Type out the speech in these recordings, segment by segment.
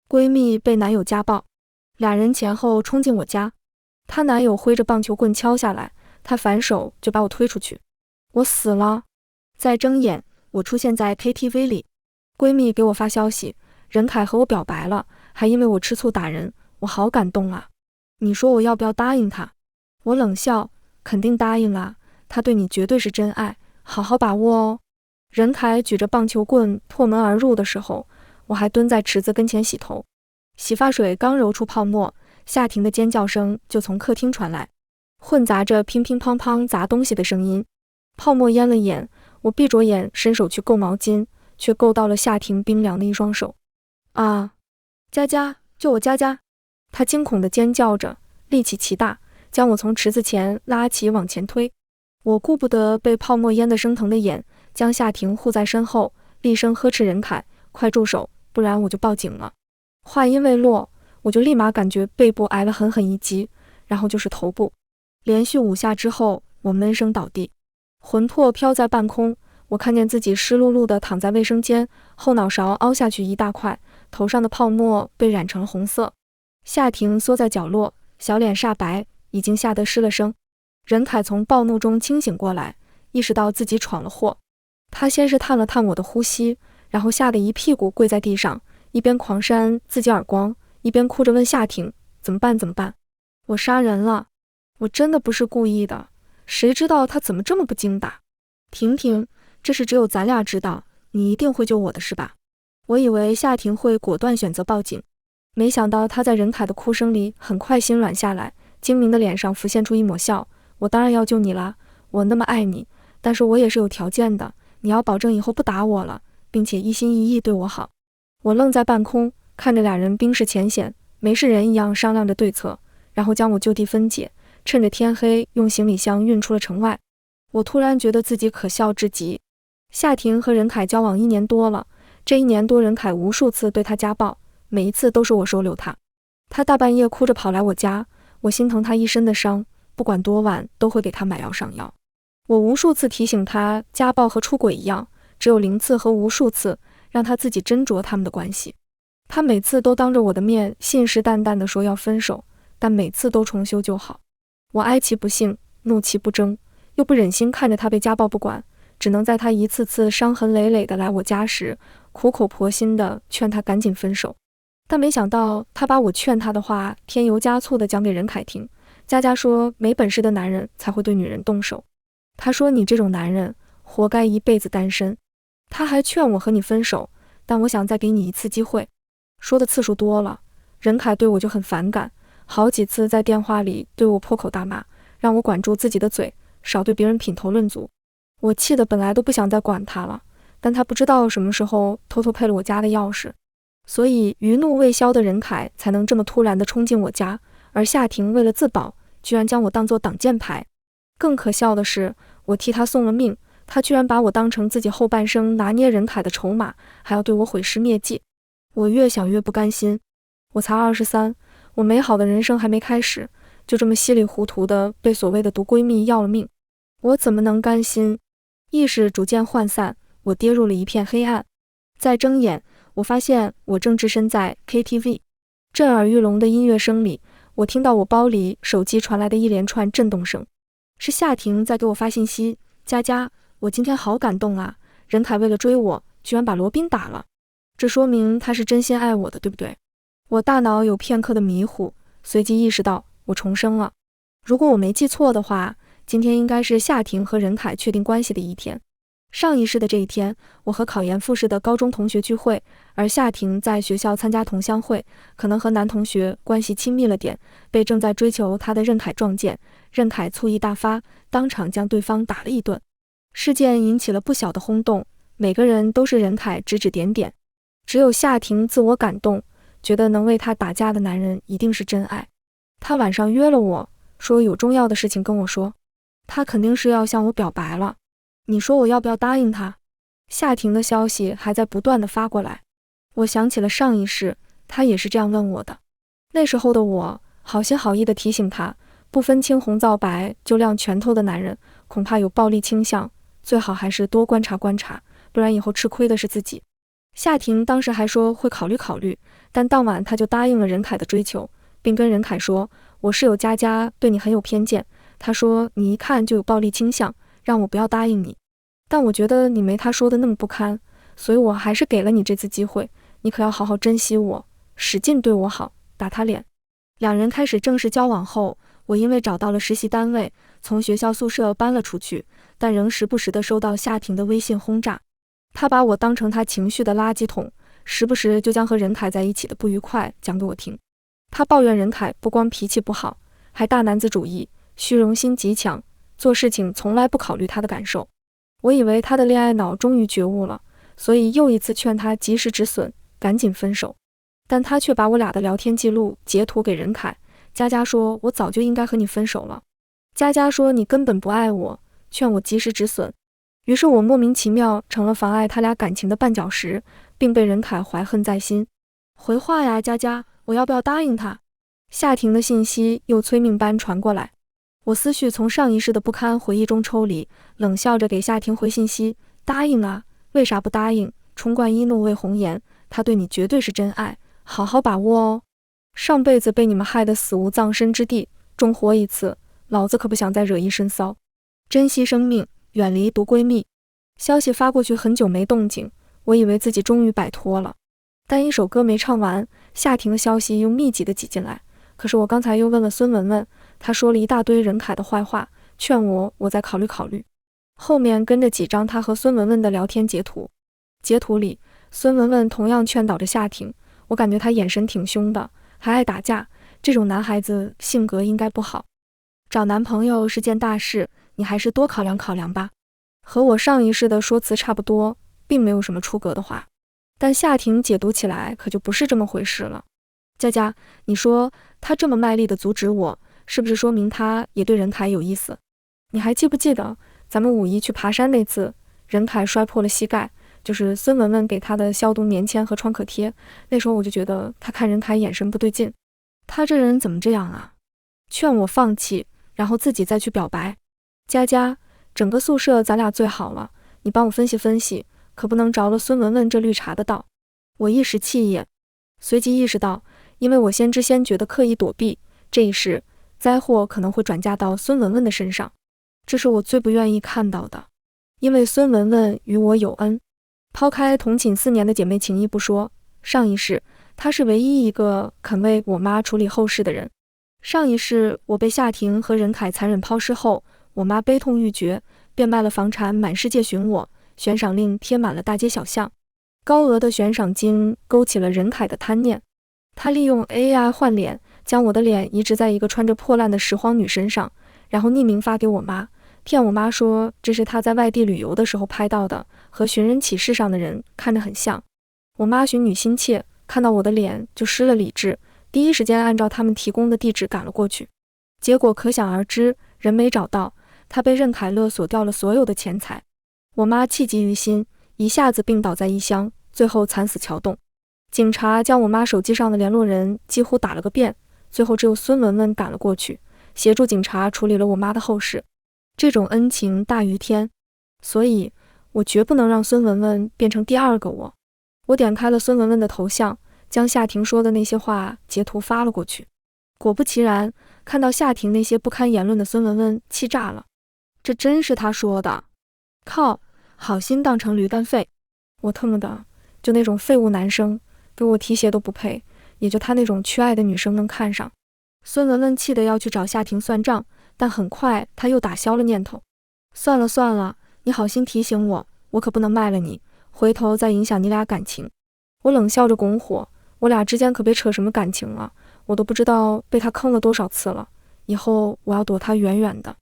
闺蜜被男友家暴，俩人前后冲进我家，她男友挥着棒球棍敲下来，她反手就把我推出去，我死了。在睁眼，我出现在 KTV 里，闺蜜给我发消息，任凯和我表白了，还因为我吃醋打人，我好感动啊。你说我要不要答应他？我冷笑，肯定答应啊，他对你绝对是真爱，好好把握哦。任凯举着棒球棍破门而入的时候，我还蹲在池子跟前洗头，洗发水刚揉出泡沫，夏婷的尖叫声就从客厅传来，混杂着乒乒乓乓砸东西的声音。泡沫淹了眼，我闭着眼伸手去够毛巾，却够到了夏婷冰凉的一双手。啊！佳佳，救我佳佳！她惊恐地尖叫着，力气奇大，将我从池子前拉起往前推。我顾不得被泡沫淹得生疼的眼，将夏婷护在身后，厉声呵斥任凯，快住手，不然我就报警了。话音未落，我就立马感觉背部挨了狠狠一击，然后就是头部，连续5下之后，我闷声倒地，魂魄飘在半空。我看见自己湿漉漉地躺在卫生间，后脑勺凹下去一大块，头上的泡沫被染成了红色。夏婷缩在角落，小脸煞白，已经吓得失了声。任凯从暴怒中清醒过来，意识到自己闯了祸。他先是探了探我的呼吸，然后吓得一屁股跪在地上，一边狂扇自己耳光，一边哭着问夏婷：怎么办？怎么办？我杀人了，我真的不是故意的，谁知道他怎么这么不经打？婷婷，这事只有咱俩知道，你一定会救我的是吧？我以为夏婷会果断选择报警，没想到她在任凯的哭声里很快心软下来，精明的脸上浮现出一抹笑。我当然要救你啦，我那么爱你，但是我也是有条件的，你要保证以后不打我了，并且一心一意对我好。我愣在半空，看着俩人冰释前嫌，没事人一样商量着对策，然后将我就地分解，趁着天黑用行李箱运出了城外。我突然觉得自己可笑至极。夏婷和任凯交往1年多了，这1年多任凯无数次对她家暴，每一次都是我收留她。她大半夜哭着跑来我家，我心疼她一身的伤，不管多晚都会给她买药上药。我无数次提醒她家暴和出轨一样，只有0次和无数次，让她自己斟酌他们的关系。她每次都当着我的面信誓旦旦地说要分手，但每次都重修旧好。我哀其不幸，怒其不争，又不忍心看着她被家暴不管，只能在她一次次伤痕累累地来我家时，苦口婆心地劝她赶紧分手。但没想到她把我劝她的话添油加醋地讲给任凯听。佳佳说没本事的男人才会对女人动手，她说你这种男人活该一辈子单身。她还劝我和你分手，但我想再给你一次机会。说的次数多了，任凯对我就很反感，好几次在电话里对我破口大骂，让我管住自己的嘴，少对别人品头论足。我气得本来都不想再管他了，但他不知道什么时候偷偷配了我家的钥匙，所以余怒未消的任凯才能这么突然地冲进我家，而夏婷为了自保，居然将我当作挡箭牌。更可笑的是，我替他送了命，他居然把我当成自己后半生拿捏任凯的筹码，还要对我毁尸灭迹。我越想越不甘心，我才23，我美好的人生还没开始，就这么稀里糊涂地被所谓的毒闺蜜要了命，我怎么能甘心？意识逐渐涣散，我跌入了一片黑暗。再睁眼，我发现我正置身在 KTV， 震耳欲聋的音乐声里，我听到我包里手机传来的一连串震动声，是夏婷在给我发信息：佳佳，我今天好感动啊，任凯为了追我，居然把罗宾打了，这说明他是真心爱我的，对不对？我大脑有片刻的迷糊，随即意识到我重生了。如果我没记错的话，今天应该是夏婷和任凯确定关系的一天。上一世的这一天，我和考研复试的高中同学聚会，而夏婷在学校参加同乡会，可能和男同学关系亲密了点，被正在追求她的任凯撞见，任凯醋意大发，当场将对方打了一顿。事件引起了不小的轰动，每个人都是任凯指指点点，只有夏婷自我感动，觉得能为她打架的男人一定是真爱。她晚上约了我，说有重要的事情跟我说，她肯定是要向我表白了。你说我要不要答应她？夏婷的消息还在不断地发过来，我想起了上一世，她也是这样问我的。那时候的我好心好意地提醒她，不分青红皂白就亮拳头的男人恐怕有暴力倾向，最好还是多观察观察，不然以后吃亏的是自己。夏婷当时还说会考虑考虑，但当晚他就答应了任凯的追求，并跟任凯说，我室友佳佳对你很有偏见，他说你一看就有暴力倾向，让我不要答应你。但我觉得你没他说的那么不堪，所以我还是给了你这次机会，你可要好好珍惜我，使劲对我好，打他脸。两人开始正式交往后，我因为找到了实习单位，从学校宿舍搬了出去，但仍时不时地收到夏婷的微信轰炸。他把我当成他情绪的垃圾桶，时不时就将和任凯在一起的不愉快讲给我听。他抱怨任凯不光脾气不好，还大男子主义，虚荣心极强，做事情从来不考虑他的感受。我以为他的恋爱脑终于觉悟了，所以又一次劝他及时止损，赶紧分手。但他却把我俩的聊天记录截图给任凯，佳佳说我早就应该和你分手了。佳佳说你根本不爱我，劝我及时止损。于是我莫名其妙成了妨碍他俩感情的绊脚石，并被任凯怀恨在心。回话呀，佳佳，我要不要答应他？夏婷的信息又催命般传过来。我思绪从上一世的不堪回忆中抽离，冷笑着给夏婷回信息，答应啊，为啥不答应？冲冠一怒为红颜，他对你绝对是真爱，好好把握哦。上辈子被你们害得死无葬身之地，重活一次，老子可不想再惹一身骚。珍惜生命，远离毒闺蜜。消息发过去很久没动静，我以为自己终于摆脱了，但一首歌没唱完，夏婷的消息又密集地挤进来。可是我刚才又问了孙文文，她说了一大堆任凯的坏话，劝我再考虑考虑。后面跟着几张他和孙文文的聊天截图，截图里孙文文同样劝导着夏婷，我感觉他眼神挺凶的，还爱打架，这种男孩子性格应该不好。找男朋友是件大事，你还是多考量考量吧。和我上一世的说辞差不多，并没有什么出格的话，但夏婷解读起来可就不是这么回事了。佳佳，你说他这么卖力地阻止我，是不是说明他也对任凯有意思？你还记不记得咱们5·1去爬山那次，任凯摔破了膝盖，就是孙文文给他的消毒棉签和创可贴，那时候我就觉得他看任凯眼神不对劲，他这人怎么这样啊？劝我放弃，然后自己再去表白。佳佳，整个宿舍咱俩最好了，你帮我分析分析，可不能着了孙文文这绿茶的道。我一时气也，随即意识到，因为我先知先觉的刻意躲避，这一世灾祸可能会转嫁到孙文文的身上，这是我最不愿意看到的。因为孙文文与我有恩，抛开同寝4年的姐妹情谊不说，上一世她是唯一一个肯为我妈处理后事的人。上一世我被夏婷和任凯残忍抛尸后，我妈悲痛欲绝，便卖了房产满世界寻我，悬赏令贴满了大街小巷，高额的悬赏金勾起了任凯的贪念。他利用 AI 换脸，将我的脸移植在一个穿着破烂的拾荒女身上，然后匿名发给我妈，骗我妈说这是他在外地旅游的时候拍到的，和寻人启事上的人看着很像。我妈寻女心切，看到我的脸就失了理智，第一时间按照他们提供的地址赶了过去。结果可想而知，人没找到，他被任凯勒索掉了所有的钱财。我妈气急于心，一下子病倒在异乡，最后惨死桥洞。警察将我妈手机上的联络人几乎打了个遍，最后只有孙文文赶了过去，协助警察处理了我妈的后事。这种恩情大于天，所以我绝不能让孙文文变成第二个我。我点开了孙文文的头像，将夏婷说的那些话截图发了过去。果不其然，看到夏婷那些不堪言论的孙文文气炸了，这真是他说的？靠，好心当成驴肝肺，我特么的，就那种废物男生给我提鞋都不配，也就他那种缺爱的女生能看上。孙文文气得要去找夏婷算账，但很快他又打消了念头。算了算了，你好心提醒我，我可不能卖了你，回头再影响你俩感情。我冷笑着拱火，我俩之间可别扯什么感情了，我都不知道被他坑了多少次了，以后我要躲他远远的。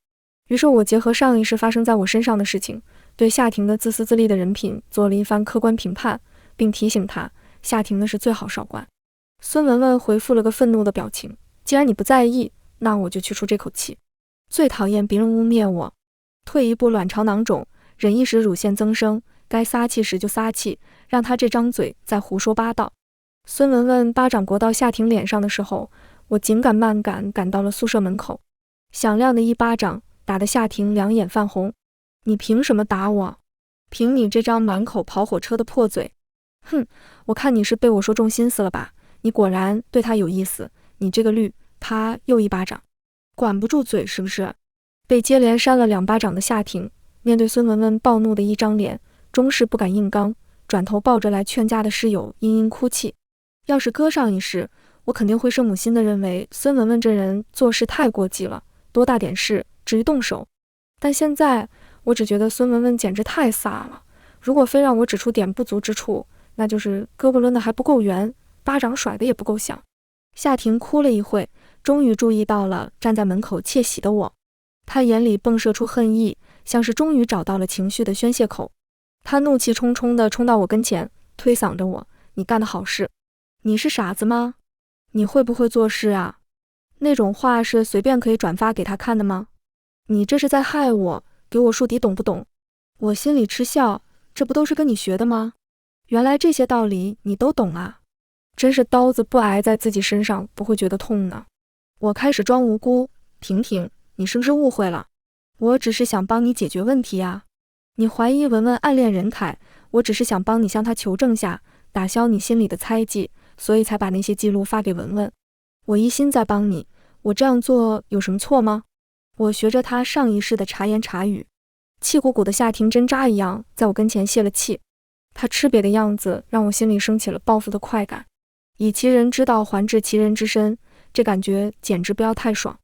于是我结合上一世发生在我身上的事情，对夏婷的自私自利的人品做了一番客观评判，并提醒他，夏婷的是最好少管。孙文文回复了个愤怒的表情，既然你不在意，那我就去出这口气。最讨厌别人污蔑我，退一步卵巢囊肿，忍一时乳腺增生，该撒气时就撒气，让他这张嘴再胡说八道。孙文文巴掌掴到夏婷脸上的时候，我紧赶慢赶赶到了宿舍门口，响亮的一巴掌打得夏婷两眼泛红。你凭什么打我？凭你这张满口跑火车的破嘴！哼，我看你是被我说中心思了吧？你果然对他有意思，你这个绿，啪又一巴掌。管不住嘴是不是？被接连扇了2巴掌的夏婷，面对孙文文暴怒的一张脸，终是不敢硬刚，转头抱着来劝架的室友嘤嘤哭泣。要是搁上一世，我肯定会圣母心的认为孙文文这人做事太过激了，多大点事至于动手。但现在我只觉得孙文文简直太飒了，如果非让我指出点不足之处，那就是胳膊抡得还不够圆，巴掌甩得也不够响。夏婷哭了一会，终于注意到了站在门口窃喜的我，她眼里迸射出恨意，像是终于找到了情绪的宣泄口。她怒气冲冲地冲到我跟前，推搡着我：“你干的好事！你是傻子吗？你会不会做事啊？那种话是随便可以转发给他看的吗？你这是在害我，给我树敌懂不懂？”我心里嗤笑，这不都是跟你学的吗？原来这些道理你都懂啊！真是刀子不挨在自己身上不会觉得痛呢。我开始装无辜：“婷婷，你是不是误会了？我只是想帮你解决问题啊。你怀疑文文暗恋任凯，我只是想帮你向他求证下，打消你心里的猜忌，所以才把那些记录发给文文。我一心在帮你，我这样做有什么错吗？”我学着他上一世的茶言茶语，气鼓鼓的夏婷针扎一样在我跟前泄了气。他吃瘪的样子让我心里升起了报复的快感。以其人之道还治其人之身，这感觉简直不要太爽。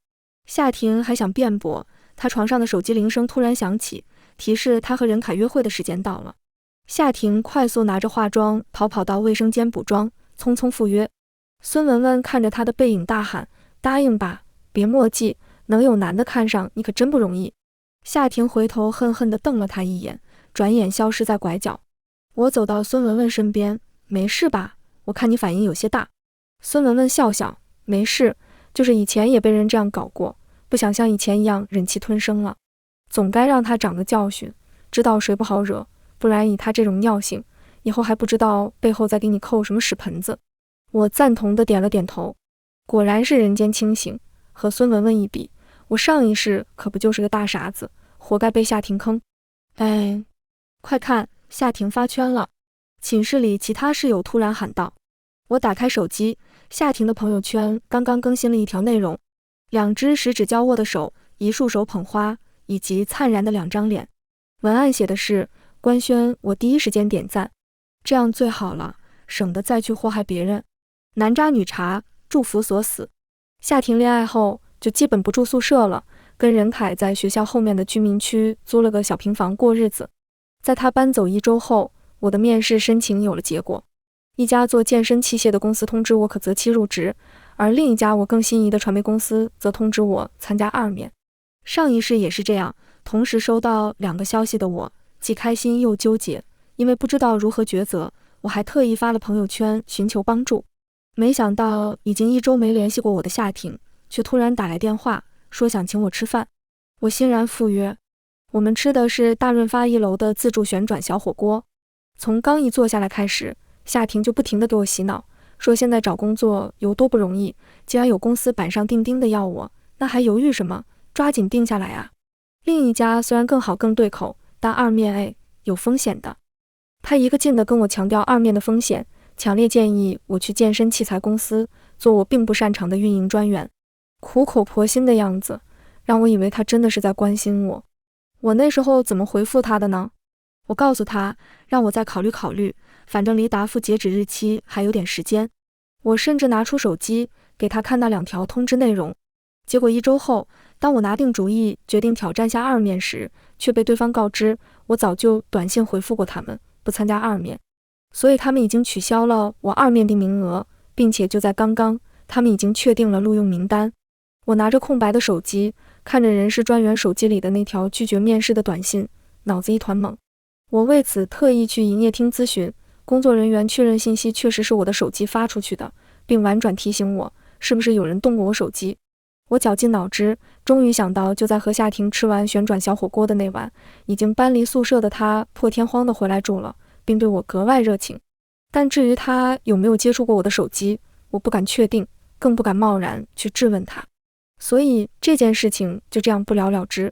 夏婷还想辩驳，他床上的手机铃声突然响起，提示他和任凯约会的时间到了。夏婷快速拿着化妆跑到卫生间补妆，匆匆赴约。孙文文看着他的背影大喊：“答应吧，别墨迹，能有男的看上你可真不容易。”夏婷回头恨恨地瞪了他一眼，转眼消失在拐角。我走到孙文文身边：“没事吧？我看你反应有些大。”孙文文笑笑：“没事，就是以前也被人这样搞过，不想像以前一样忍气吞声了，总该让他长个教训，知道谁不好惹，不然以他这种尿性，以后还不知道背后再给你扣什么屎盆子。”我赞同地点了点头，果然是人间清醒。和孙文文一比，我上一世可不就是个大傻子，活该被夏婷坑。哎，快看，夏婷发圈了！寝室里其他室友突然喊道。我打开手机，夏婷的朋友圈刚刚更新了一条内容：2只食指交握的手，一束手捧花，以及灿然的2张脸。文案写的是：“官宣我第一时间点赞，这样最好了，省得再去祸害别人。男渣女茶，祝福所死。”夏婷恋爱后就基本不住宿舍了，跟任凯在学校后面的居民区租了个小平房过日子。在他搬走1周后，我的面试申请有了结果。一家做健身器械的公司通知我可择期入职，而另一家我更心仪的传媒公司则通知我参加2面。上一世也是这样，同时收到2个消息的我，既开心又纠结，因为不知道如何抉择，我还特意发了朋友圈寻求帮助。没想到已经1周没联系过我的夏婷，却突然打来电话，说想请我吃饭。我欣然赴约。我们吃的是大润发1楼的自助旋转小火锅。从刚一坐下来开始，夏婷就不停地给我洗脑，说现在找工作有多不容易，既然有公司板上钉钉的要我，那还犹豫什么？抓紧定下来啊！另一家虽然更好更对口，但2面有风险的。他一个劲地跟我强调2面的风险，强烈建议我去健身器材公司做我并不擅长的运营专员，苦口婆心的样子，让我以为他真的是在关心我。我那时候怎么回复他的呢？我告诉他让我再考虑考虑，反正离答复截止日期还有点时间。我甚至拿出手机给他看那2条通知内容。结果1周后，当我拿定主意决定挑战下2面时，却被对方告知我早就短信回复过他们，不参加2面，所以他们已经取消了我2面的名额，并且就在刚刚，他们已经确定了录用名单。我拿着空白的手机，看着人事专员手机里的那条拒绝面试的短信，脑子一团懵。我为此特意去营业厅咨询，工作人员确认信息确实是我的手机发出去的，并婉转提醒我是不是有人动过我手机。我绞尽脑汁，终于想到就在和夏婷吃完旋转小火锅的那晚，已经搬离宿舍的他破天荒地回来住了，并对我格外热情。但至于他有没有接触过我的手机，我不敢确定，更不敢贸然去质问他。所以这件事情就这样不了了之。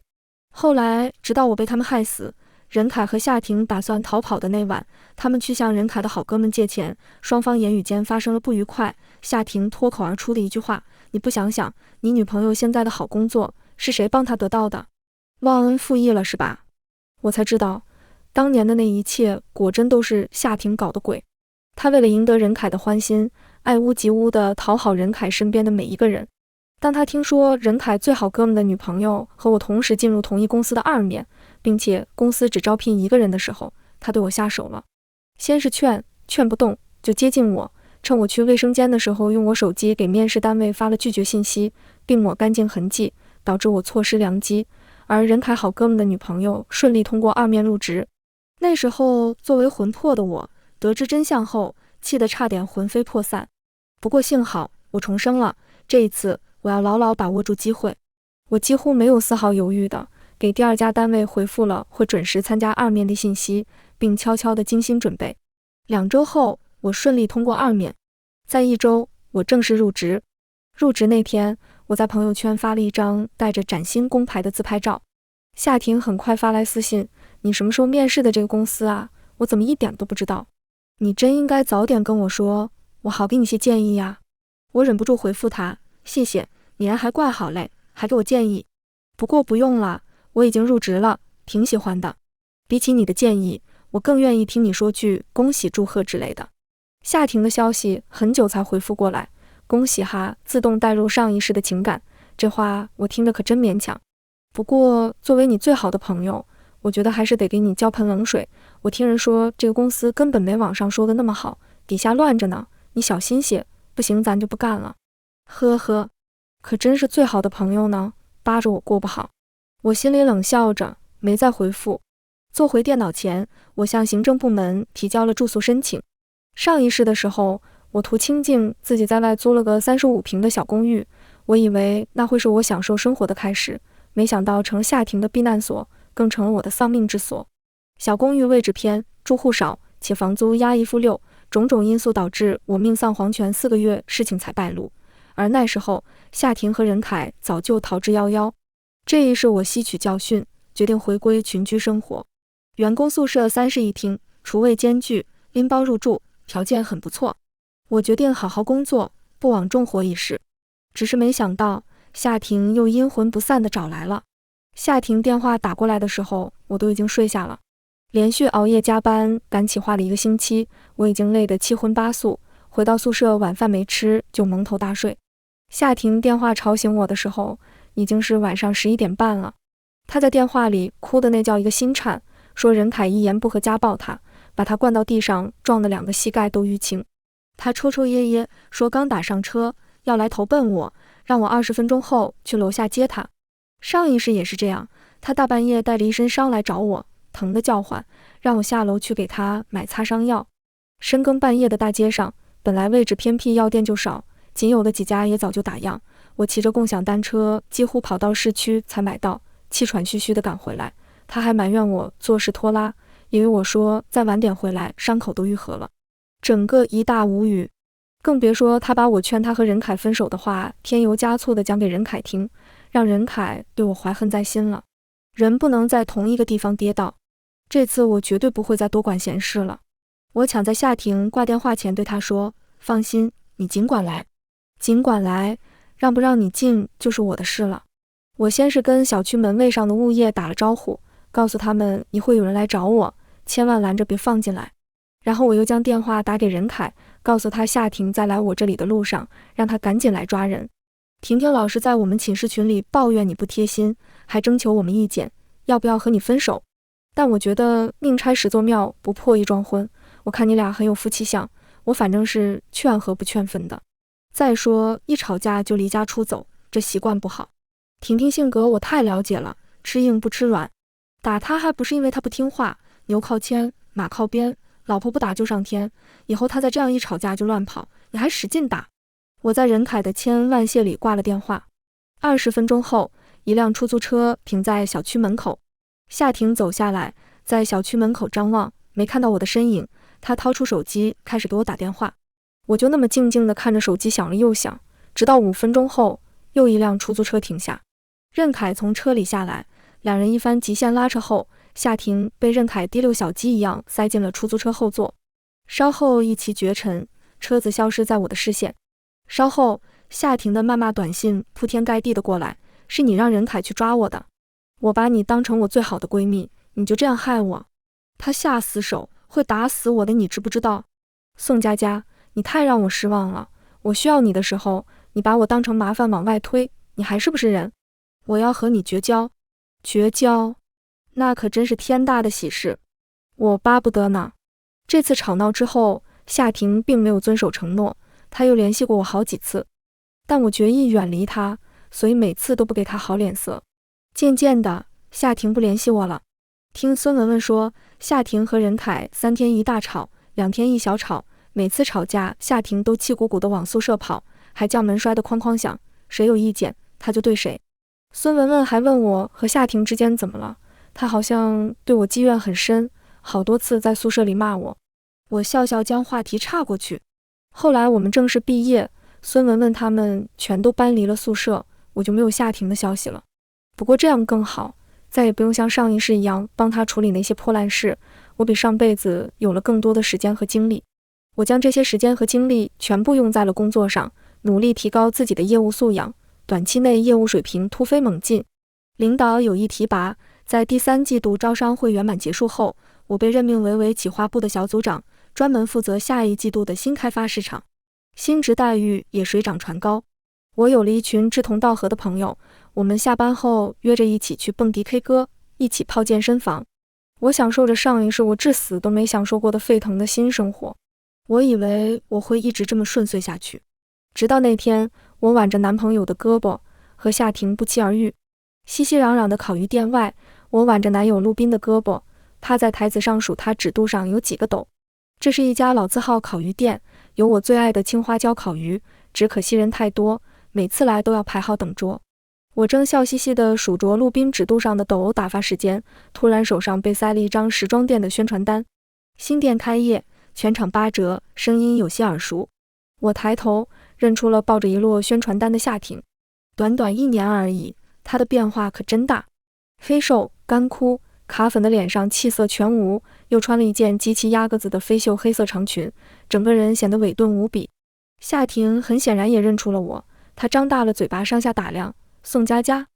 后来直到我被他们害死，任凯和夏婷打算逃跑的那晚，他们去向任凯的好哥们借钱，双方言语间发生了不愉快。夏婷脱口而出的一句话：“你不想想，你女朋友现在的好工作是谁帮她得到的？忘恩负义了是吧？”我才知道，当年的那一切果真都是夏婷搞的鬼。她为了赢得任凯的欢心，爱屋及乌地讨好任凯身边的每一个人。当他听说任凯最好哥们的女朋友和我同时进入同一公司的二面，并且公司只招聘一个人的时候，他对我下手了。先是劝不动，就接近我，趁我去卫生间的时候，用我手机给面试单位发了拒绝信息，并抹干净痕迹，导致我错失良机。而任凯好哥们的女朋友顺利通过二面入职。那时候作为魂魄的我，得知真相后，气得差点魂飞魄散。不过幸好我重生了，这一次我要牢牢把握住机会。我几乎没有丝毫犹豫的给第二家单位回复了会准时参加二面的信息，并悄悄地精心准备。2周后，我顺利通过二面。在1周，我正式入职。入职那天，我在朋友圈发了一张带着崭新工牌的自拍照。夏婷很快发来私信：“你什么时候面试的这个公司啊？我怎么一点都不知道？你真应该早点跟我说，我好给你些建议呀。”我忍不住回复他：“谢谢，你人还怪好嘞，还给我建议。不过不用了，我已经入职了，挺喜欢的。比起你的建议，我更愿意听你说句恭喜祝贺之类的。”夏婷的消息很久才回复过来：“恭喜哈，自动带入上一世的情感。”这话我听着可真勉强。不过作为你最好的朋友，我觉得还是得给你浇盆冷水。我听人说这个公司根本没网上说的那么好，底下乱着呢，你小心些，不行咱就不干了。呵呵，可真是最好的朋友呢，扒着我过不好。我心里冷笑着，没再回复。坐回电脑前，我向行政部门提交了住宿申请。上一世的时候，我图清静，自己在外租了个35平的小公寓，我以为那会是我享受生活的开始，没想到成了夏婷的避难所，更成了我的丧命之所。小公寓位置偏，住户少，且房租押1付6，种种因素导致我命丧黄泉4个月，事情才败露。而那时候，夏婷和任凯早就逃之夭夭。这一世我吸取教训，决定回归群居生活。员工宿舍3室1厅，厨卫兼具，拎包入住，条件很不错。我决定好好工作，不枉重活一世。只是没想到，夏婷又阴魂不散地找来了。夏婷电话打过来的时候，我都已经睡下了。连续熬夜加班，赶企划了1个星期，我已经累得7荤8素。回到宿舍，晚饭没吃就蒙头大睡。夏婷电话吵醒我的时候，已经是晚上11点半了。她在电话里哭的那叫一个心颤，说任凯一言不合家暴她，把她灌到地上，撞得2个膝盖都淤青。她抽抽噎噎说刚打上车，要来投奔我，让我20分钟后去楼下接她。上一世也是这样，她大半夜带着一身伤来找我，疼得叫唤，让我下楼去给她买擦伤药。深更半夜的大街上，本来位置偏僻，药店就少，仅有的几家也早就打烊。我骑着共享单车几乎跑到市区才买到，气喘吁吁地赶回来。她还埋怨我做事拖拉，以为我说再晚点回来伤口都愈合了，整个一大无语。更别说她把我劝她和任凯分手的话添油加醋地讲给任凯听，让任凯对我怀恨在心了。人不能在同一个地方跌倒，这次我绝对不会再多管闲事了。我抢在夏婷挂电话前对她说：“放心，你尽管来，尽管来，让不让你进就是我的事了。”我先是跟小区门卫上的物业打了招呼，告诉他们一会有人来找我，千万拦着别放进来。然后我又将电话打给任凯，告诉他夏婷在来我这里的路上，让他赶紧来抓人。婷婷老师在我们寝室群里抱怨你不贴心，还征求我们意见，要不要和你分手。但我觉得宁拆10座庙，不破一桩婚。我看你俩很有夫妻相，我反正是劝和不劝分的。再说一吵架就离家出走，这习惯不好。婷婷性格我太了解了，吃硬不吃软。打她还不是因为她不听话，牛靠牵，马靠鞭，老婆不打就上天。以后她再这样一吵架就乱跑，你还使劲打。我在任凯的千恩万谢里挂了电话。20分钟后，一辆出租车停在小区门口。夏婷走下来，在小区门口张望，没看到我的身影。她掏出手机开始给我打电话。我就那么静静地看着手机响了又响，直到5分钟后，又一辆出租车停下。任凯从车里下来，两人一番极限拉扯后，夏婷被任凯滴溜小鸡一样塞进了出租车后座。稍后一骑绝尘，车子消失在我的视线。稍后，夏婷的谩骂短信铺天盖地的过来，是你让任凯去抓我的，我把你当成我最好的闺蜜，你就这样害我？他下死手，会打死我的，你知不知道？宋佳佳，你太让我失望了，我需要你的时候，你把我当成麻烦往外推，你还是不是人？我要和你绝交。绝交？那可真是天大的喜事，我巴不得呢。这次吵闹之后，夏婷并没有遵守承诺，她又联系过我好几次，但我决意远离她，所以每次都不给她好脸色。渐渐的，夏婷不联系我了。听孙文文说，夏婷和任凯3天一大吵，2天一小吵，每次吵架，夏婷都气鼓鼓的往宿舍跑，还将门摔得哐哐响，谁有意见，她就对谁。孙文文还问我和夏婷之间怎么了，她好像对我积怨很深，好多次在宿舍里骂我。我笑笑将话题岔过去。后来我们正式毕业，孙文文他们全都搬离了宿舍，我就没有夏婷的消息了。不过这样更好，再也不用像上一世一样帮她处理那些破烂事，我比上辈子有了更多的时间和精力。我将这些时间和精力全部用在了工作上，努力提高自己的业务素养，短期内业务水平突飞猛进。领导有意提拔，在第3季度招商会圆满结束后，我被任命为企划部的小组长，专门负责下一季度的新开发市场，薪职待遇也水涨船高。我有了一群志同道合的朋友，我们下班后约着一起去蹦迪 K 歌，一起泡健身房。我享受着上一世我至死都没享受过的沸腾的新生活。我以为我会一直这么顺遂下去，直到那天，我挽着男朋友的胳膊和夏婷不期而遇。熙熙攘攘的烤鱼店外，我挽着男友陆斌的胳膊，趴在台子上数他指肚上有几个斗。这是一家老字号烤鱼店，有我最爱的青花椒烤鱼，只可惜人太多，每次来都要排好等桌。我正笑嘻嘻地数着陆斌指肚上的斗打发时间，突然手上被塞了一张时装店的宣传单，新店开业，全场8折，声音有些耳熟。我抬头认出了抱着一摞宣传单的夏婷。短短1年而已，她的变化可真大，黑瘦干枯，卡粉的脸上气色全无，又穿了一件极其压个子的飞袖黑色长裙，整个人显得伟顿无比。夏婷很显然也认出了我，她张大了嘴巴上下打量，宋佳佳。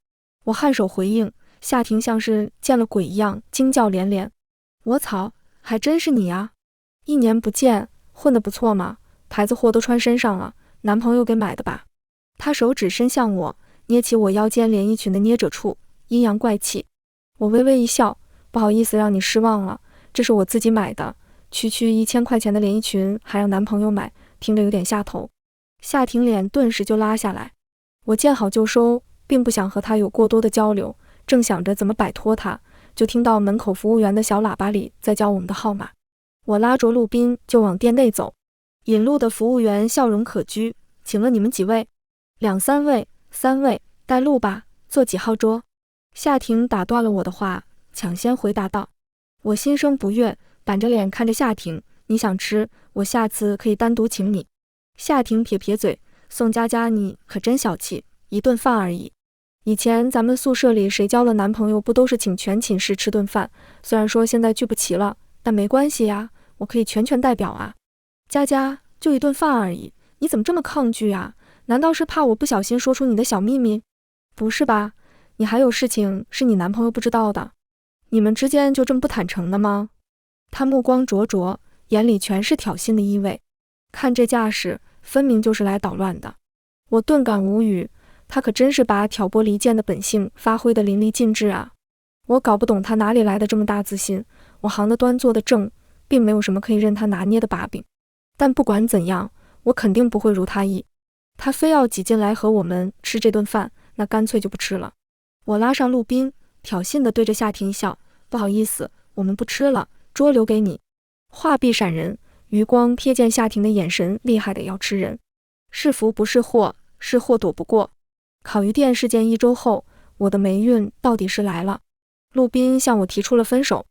我颔首回应，夏婷像是见了鬼一样惊叫连连。我操，还真是你啊！1年不见，混得不错嘛，牌子货都穿身上了，男朋友给买的吧？她手指伸向我，捏起我腰间连衣裙的捏褶处，阴阳怪气。我微微一笑，不好意思让你失望了，这是我自己买的，区1000块钱的连衣裙还让男朋友买，听着有点下头。夏婷脸顿时就拉下来，我见好就收，并不想和她有过多的交流，正想着怎么摆脱她，就听到门口服务员的小喇叭里在叫我们的号码。我拉着陆斌就往店内走，引路的服务员笑容可掬，请问你们几位？2、3位，3位，带路吧，坐几号桌？夏婷打断了我的话，抢先回答道。我心生不悦，板着脸看着夏婷，你想吃，我下次可以单独请你。夏婷撇撇嘴，宋佳佳你可真小气，1顿饭而已。以前咱们宿舍里谁交了男朋友不都是请全寝室吃顿饭，虽然说现在聚不齐了，但没关系呀，我可以全代表啊。佳佳，就1顿饭而已，你怎么这么抗拒啊？难道是怕我不小心说出你的小秘密？不是吧，你还有事情是你男朋友不知道的？你们之间就这么不坦诚的吗？他目光灼灼，眼里全是挑衅的意味，看这架势，分明就是来捣乱的。我顿感无语，他可真是把挑拨离间的本性发挥得淋漓尽致啊！我搞不懂他哪里来的这么大自信，我行得端坐得正，并没有什么可以任他拿捏的把柄。但不管怎样，我肯定不会如他意。他非要挤进来和我们吃这顿饭，那干脆就不吃了。我拉上陆斌，挑衅地对着夏婷笑，不好意思，我们不吃了，桌留给你。话必闪人，余光瞥见夏婷的眼神厉害的要吃人，是福不是祸，是祸躲不过。烤鱼店事件1周后，我的霉运到底是来了。陆斌向我提出了分手，